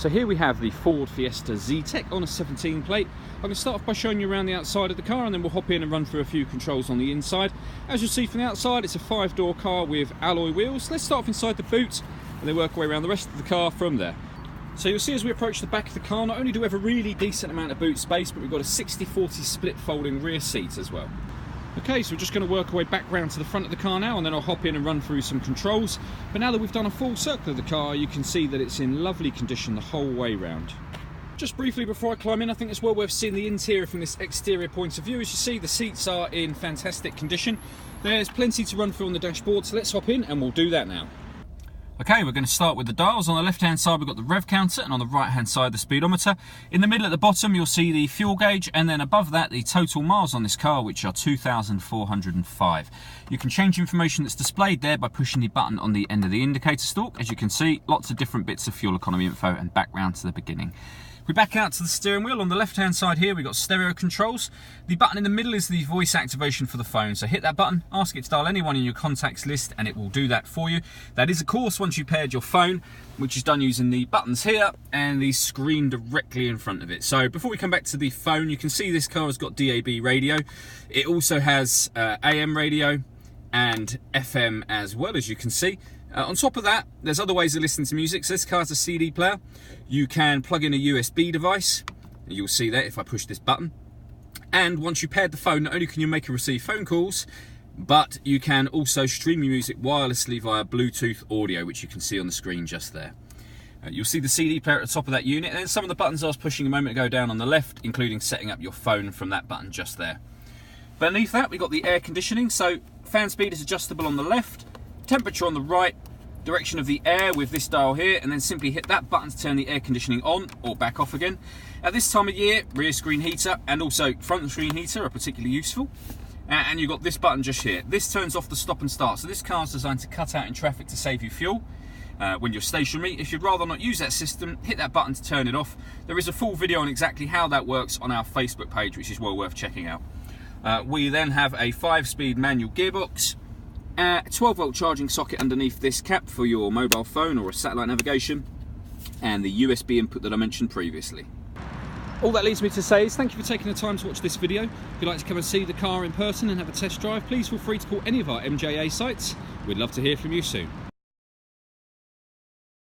So here we have the Ford Fiesta Z-Tech on a 17 plate. I'm going to start off by showing you around the outside of the car, and then we'll hop in and run through a few controls on the inside. As you'll see from the outside, it's a 5-door car with alloy wheels. Let's start off inside the boot and then work our way around the rest of the car from there. So you'll see as we approach the back of the car, not only do we have a really decent amount of boot space, but we've got a 60-40 split folding rear seat as well. Okay, so we're just going to work our way back round to the front of the car now, and then I'll hop in and run through some controls. But now that we've done a full circle of the car, you can see that it's in lovely condition the whole way round. Just briefly before I climb in, I think it's well worth seeing the interior from this exterior point of view. As you see, the seats are in fantastic condition. There's plenty to run through on the dashboard, so let's hop in and we'll do that now. Okay, we're going to start with the dials. On the left hand side we've got the rev counter, and on the right hand side the speedometer. In the middle at the bottom you'll see the fuel gauge, and then above that the total miles on this car, which are 2,405. You can change information that's displayed there by pushing the button on the end of the indicator stalk. As you can see, lots of different bits of fuel economy info, and back round to the beginning. We back out to the steering wheel. On the left hand side here we've got stereo controls. The button in the middle is the voice activation for the phone, so hit that button, ask it to dial anyone in your contacts list, and it will do that for you. That is of course once you paired your phone, which is done using the buttons here and the screen directly in front of it. So before we come back to the phone, you can see this car has got DAB radio. It also has AM radio and FM as well, as you can see. On top of that, there's other ways of listening to music. So this car has a CD player. You can plug in a USB device. You'll see that if I push this button. And once you paired the phone, not only can you make and receive phone calls, but you can also stream your music wirelessly via Bluetooth audio, which you can see on the screen just there. You'll see the CD player at the top of that unit, and then some of the buttons I was pushing a moment ago down on the left, including setting up your phone from that button just there. Beneath that, we've got the air conditioning. So fan speed is adjustable on the left, temperature on the right, direction of the air with this dial here, and then simply hit that button to turn the air conditioning on or back off again. At this time of year, rear screen heater and also front screen heater are particularly useful. And you've got this button just here. This turns off the stop and start. So this car is designed to cut out in traffic to save you fuel when you're stationary. If you'd rather not use that system, hit that button to turn it off. There is a full video on exactly how that works on our Facebook page, which is well worth checking out. We then have a 5-speed manual gearbox, a 12-volt charging socket underneath this cap for your mobile phone or a satellite navigation, and the USB input that I mentioned previously. All that leaves me to say is thank you for taking the time to watch this video. If you'd like to come and see the car in person and have a test drive, please feel free to call any of our MJA sites. We'd love to hear from you soon.